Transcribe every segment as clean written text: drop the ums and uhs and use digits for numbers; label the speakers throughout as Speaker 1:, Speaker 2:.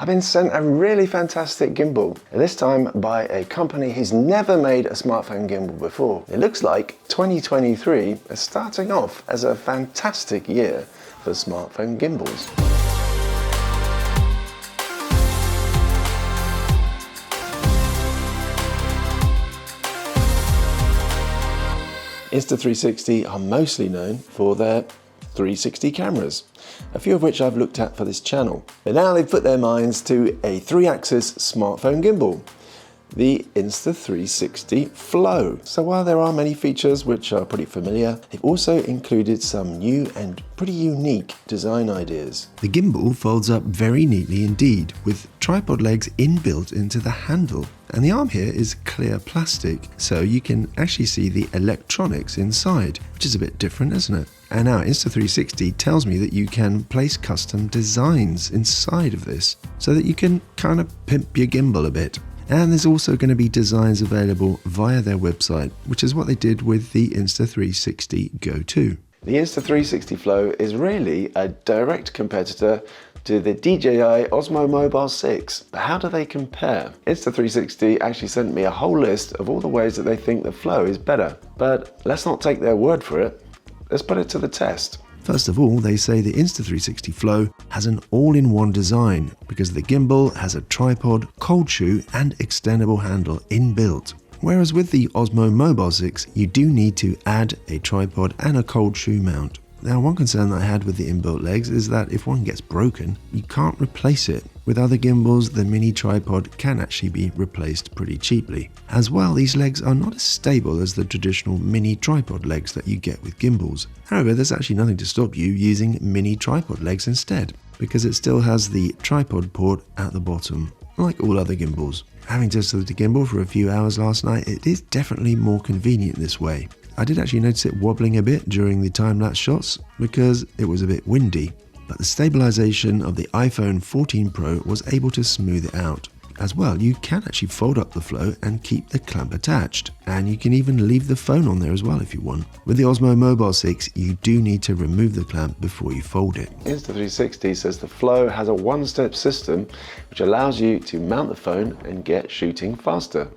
Speaker 1: I've been sent a really fantastic gimbal, and this time by a company who's never made a smartphone gimbal before. It looks like 2023 is starting off as a fantastic year for smartphone gimbals. Insta360 are mostly known for their 360 cameras, a few of which I've looked at for this channel. But now they've put their minds to a 3-axis smartphone gimbal, the Insta360 Flow. So while there are many features which are pretty familiar, they've also included some new and pretty unique design ideas. The gimbal folds up very neatly indeed, with tripod legs inbuilt into the handle. And the arm here is clear plastic, so you can actually see the electronics inside, which is a bit different, isn't it? And now Insta360 tells me that you can place custom designs inside of this, so that you can kind of pimp your gimbal a bit. And there's also going to be designs available via their website, which is what they did with the Insta360 Go 2. The Insta360 Flow is really a direct competitor to the DJI Osmo Mobile 6. But how do they compare? Insta360 actually sent me a whole list of all the ways that they think the Flow is better. But let's not take their word for it. Let's put it to the test. First of all, they say the Insta360 Flow has an all-in-one design because the gimbal has a tripod, cold shoe and extendable handle inbuilt. Whereas with the Osmo Mobile 6, you do need to add a tripod and a cold shoe mount. Now, one concern that I had with the inbuilt legs is that if one gets broken, you can't replace it. With other gimbals, the mini tripod can actually be replaced pretty cheaply. As well, these legs are not as stable as the traditional mini tripod legs that you get with gimbals. However, there's actually nothing to stop you using mini tripod legs instead, because it still has the tripod port at the bottom, like all other gimbals. Having tested the gimbal for a few hours last night, it is definitely more convenient this way. I did actually notice it wobbling a bit during the time-lapse shots because it was a bit windy, but the stabilization of the iPhone 14 Pro was able to smooth it out. As well, you can actually fold up the Flow and keep the clamp attached, and you can even leave the phone on there as well if you want. With the Osmo Mobile 6, you do need to remove the clamp before you fold it. Insta360 says the Flow has a one-step system which allows you to mount the phone and get shooting faster.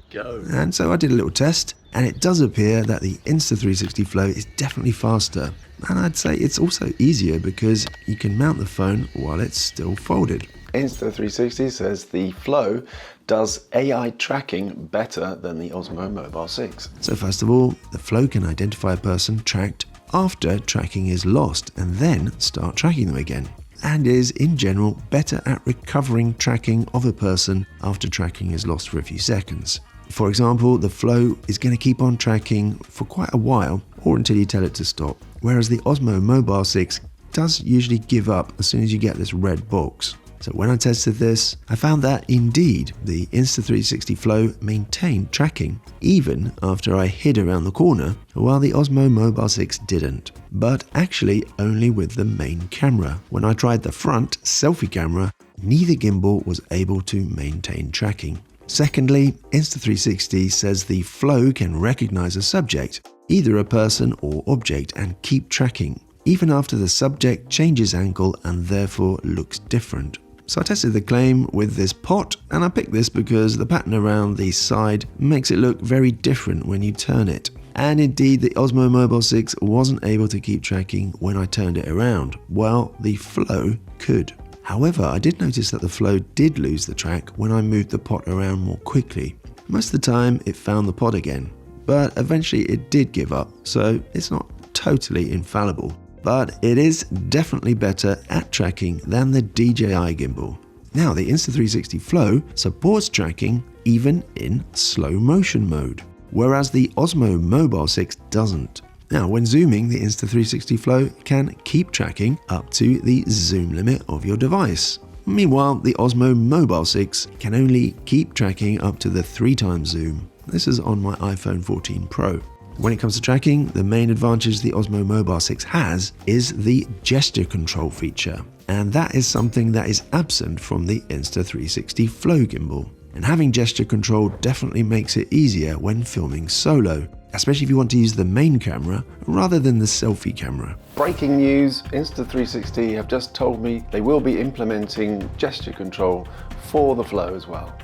Speaker 1: Go. And so I did a little test, and it does appear that the Insta360 Flow is definitely faster. And I'd say it's also easier because you can mount the phone while it's still folded. Insta360 says the Flow does AI tracking better than the Osmo Mobile 6. So first of all, the Flow can identify a person tracked after tracking is lost and then start tracking them again, and is in general better at recovering tracking of a person after tracking is lost for a few seconds. For example, the Flow is going to keep on tracking for quite a while or until you tell it to stop, whereas the Osmo Mobile 6 does usually give up as soon as you get this red box. So when I tested this, I found that indeed the Insta360 Flow maintained tracking even after I hid around the corner, while the Osmo Mobile 6 didn't, but actually only with the main camera. When I tried the front selfie camera, neither gimbal was able to maintain tracking. Secondly, Insta360 says the Flow can recognize a subject, either a person or object, and keep tracking, even after the subject changes angle and therefore looks different. So I tested the claim with this pot, and I picked this because the pattern around the side makes it look very different when you turn it. And indeed, the Osmo Mobile 6 wasn't able to keep tracking when I turned it around, while the Flow could. However, I did notice that the Flow did lose the track when I moved the pot around more quickly. Most of the time, it found the pot again, but eventually it did give up, so it's not totally infallible. But it is definitely better at tracking than the DJI gimbal. Now, the Insta360 Flow supports tracking even in slow motion mode, whereas the Osmo Mobile 6 doesn't. Now, when zooming, the Insta360 Flow can keep tracking up to the zoom limit of your device. Meanwhile, the Osmo Mobile 6 can only keep tracking up to the 3x zoom. This is on my iPhone 14 Pro. When it comes to tracking, the main advantage the Osmo Mobile 6 has is the gesture control feature, and that is something that is absent from the Insta360 Flow gimbal. And having gesture control definitely makes it easier when filming solo, especially if you want to use the main camera rather than the selfie camera. Breaking news, Insta360 have just told me they will be implementing gesture control for the Flow as well.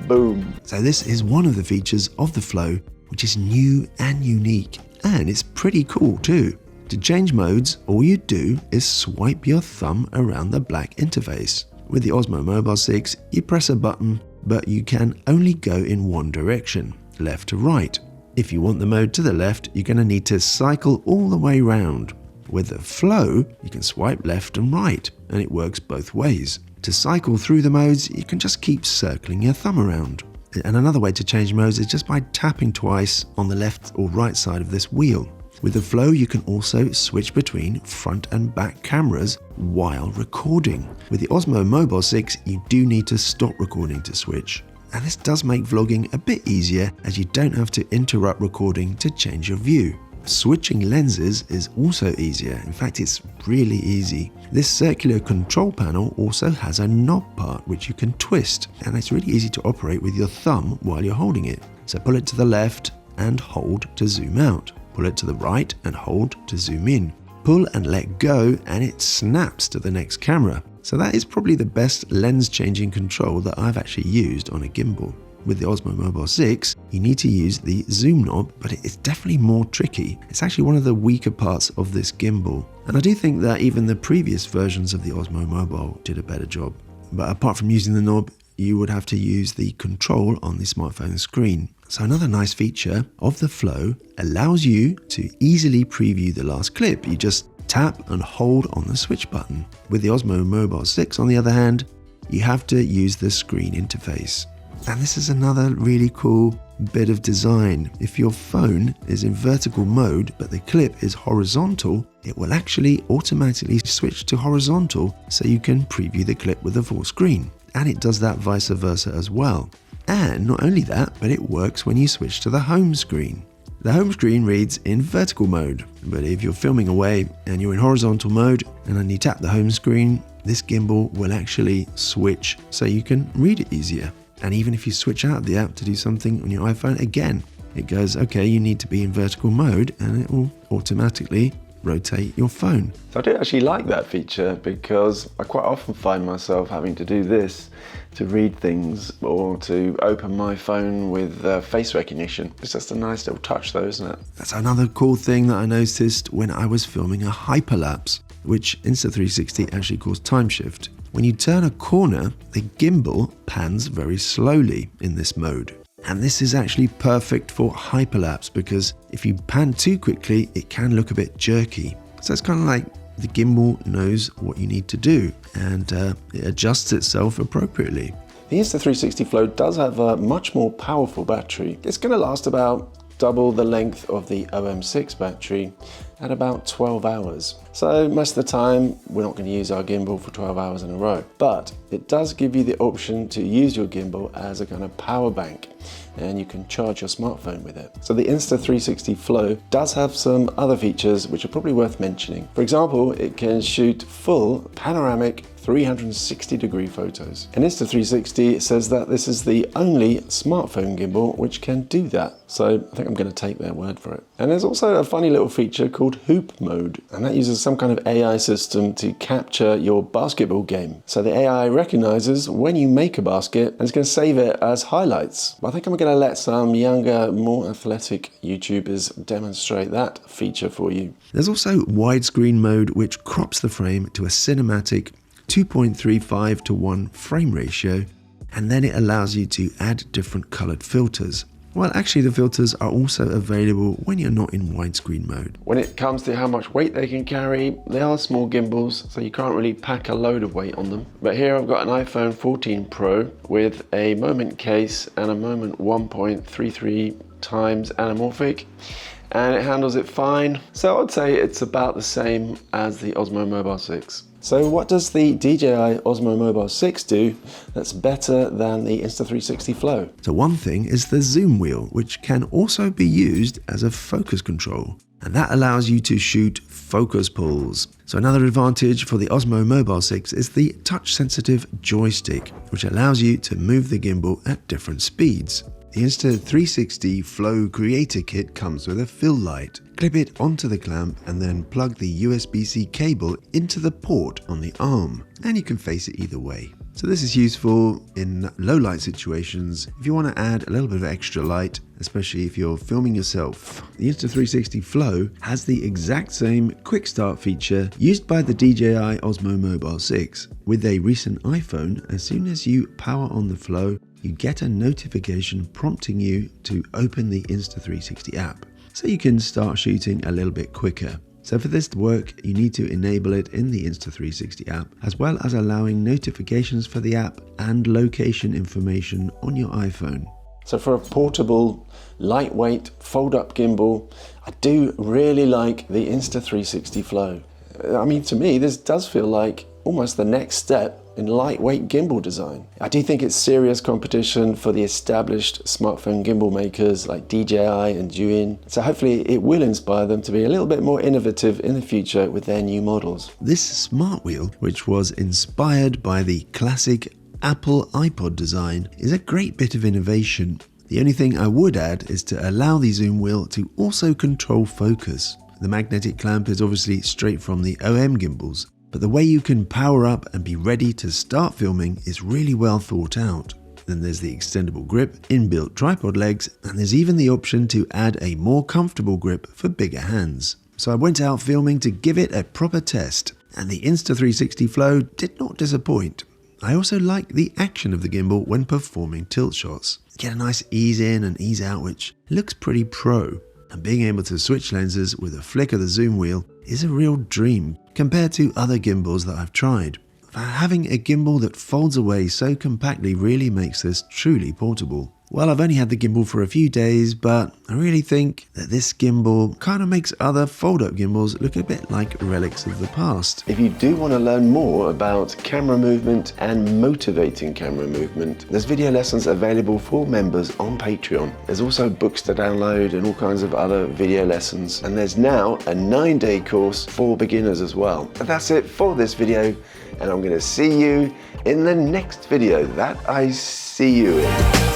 Speaker 1: Boom. So this is one of the features of the Flow, which is new and unique, and it's pretty cool too. To change modes, all you do is swipe your thumb around the black interface. With the Osmo Mobile 6, you press a button, but you can only go in one direction, left to right. If you want the mode to the left, you're going to need to cycle all the way round. With the Flow, you can swipe left and right, and it works both ways. To cycle through the modes, you can just keep circling your thumb around. And another way to change modes is just by tapping twice on the left or right side of this wheel. With the Flow, you can also switch between front and back cameras while recording. With the Osmo Mobile 6, you do need to stop recording to switch. And this does make vlogging a bit easier, as you don't have to interrupt recording to change your view. Switching lenses is also easier. In fact, it's really easy. This circular control panel also has a knob part which you can twist, and it's really easy to operate with your thumb while you're holding it. So pull it to the left and hold to zoom out. Pull it to the right and hold to zoom in. Pull and let go and it snaps to the next camera. So that is probably the best lens changing control that I've actually used on a gimbal. With the Osmo Mobile 6, you need to use the zoom knob, but it's definitely more tricky. It's actually one of the weaker parts of this gimbal. And I do think that even the previous versions of the Osmo Mobile did a better job. But apart from using the knob, you would have to use the control on the smartphone screen. So another nice feature of the Flow allows you to easily preview the last clip. You just tap and hold on the switch button. With the Osmo Mobile 6, on the other hand, you have to use the screen interface. And this is another really cool bit of design. If your phone is in vertical mode, but the clip is horizontal, it will actually automatically switch to horizontal so you can preview the clip with the full screen. And it does that vice versa as well. And not only that, but it works when you switch to the home screen. The home screen reads in vertical mode, but if you're filming away and you're in horizontal mode and then you tap the home screen, this gimbal will actually switch so you can read it easier. And even if you switch out of the app to do something on your iPhone, again, it goes, okay, you need to be in vertical mode, and it will automatically rotate your phone.
Speaker 2: So I do actually like that feature, because I quite often find myself having to do this to read things or to open my phone with face recognition. It's just a nice little touch though, isn't it?
Speaker 1: That's another cool thing that I noticed when I was filming a hyperlapse, which Insta360 actually calls time shift. When you turn a corner, the gimbal pans very slowly in this mode. And this is actually perfect for hyperlapse, because if you pan too quickly, it can look a bit jerky. So it's kind of like the gimbal knows what you need to do, and it adjusts itself appropriately.
Speaker 2: The Insta360 Flow does have a much more powerful battery. It's going to last about double the length of the OM6 battery at about 12 hours. So most of the time we're not going to use our gimbal for 12 hours in a row, but it does give you the option to use your gimbal as a kind of power bank, and you can charge your smartphone with it. So the Insta360 Flow does have some other features which are probably worth mentioning. For example, it can shoot full panoramic 360-degree photos. And Insta360 says that this is the only smartphone gimbal which can do that. So I think I'm going to take their word for it. And there's also a funny little feature called hoop mode, and that uses some kind of AI system to capture your basketball game. So the AI recognizes when you make a basket and it's going to save it as highlights. But I think I'm going to let some younger, more athletic YouTubers demonstrate that feature for you.
Speaker 1: There's also widescreen mode, which crops the frame to a cinematic 2.35 to 1 frame ratio, and then it allows you to add different colored filters. Well, actually the filters are also available when you're not in widescreen mode.
Speaker 2: When it comes to how much weight they can carry, they are small gimbals, so you can't really pack a load of weight on them. But here I've got an iPhone 14 Pro with a Moment case and a Moment 1.33 times anamorphic, and it handles it fine. So I'd say it's about the same as the Osmo Mobile 6. So what does the DJI Osmo Mobile 6 do that's better than the Insta360 Flow?
Speaker 1: So one thing is the zoom wheel, which can also be used as a focus control, and that allows you to shoot focus pulls. So another advantage for the Osmo Mobile 6 is the touch sensitive joystick, which allows you to move the gimbal at different speeds. The Insta360 Flow Creator Kit comes with a fill light. Clip it onto the clamp and then plug the USB-C cable into the port on the arm, and you can face it either way. So this is useful in low light situations if you want to add a little bit of extra light, especially if you're filming yourself. The Insta360 Flow has the exact same quick start feature used by the DJI Osmo Mobile 6. With a recent iPhone, as soon as you power on the Flow, you get a notification prompting you to open the Insta360 app, so you can start shooting a little bit quicker. So for this to work, you need to enable it in the Insta360 app, as well as allowing notifications for the app and location information on your iPhone. So for a portable, lightweight, fold-up gimbal, I do really like the Insta360 Flow. I mean, to me, this does feel like almost the next step in lightweight gimbal design. I do think it's serious competition for the established smartphone gimbal makers like DJI and DJI, so hopefully it will inspire them to be a little bit more innovative in the future with their new models. This smart wheel, which was inspired by the classic Apple iPod design, is a great bit of innovation. The only thing I would add is to allow the zoom wheel to also control focus. The magnetic clamp is obviously straight from the OM gimbals, but the way you can power up and be ready to start filming is really well thought out. Then there's the extendable grip, inbuilt tripod legs, and there's even the option to add a more comfortable grip for bigger hands. So I went out filming to give it a proper test, and the Insta360 Flow did not disappoint. I also like the action of the gimbal when performing tilt shots. You get a nice ease in and ease out, which looks pretty pro. And being able to switch lenses with a flick of the zoom wheel is a real dream compared to other gimbals that I've tried. Having a gimbal that folds away so compactly really makes this truly portable. Well, I've only had the gimbal for a few days, but I really think that this gimbal kind of makes other fold-up gimbals look a bit like relics of the past. If you do want to learn more about camera movement and motivating camera movement, there's video lessons available for members on Patreon. There's also books to download and all kinds of other video lessons. And there's now a 9-day course for beginners as well. But that's it for this video, and I'm going to see you in the next video that I see you in.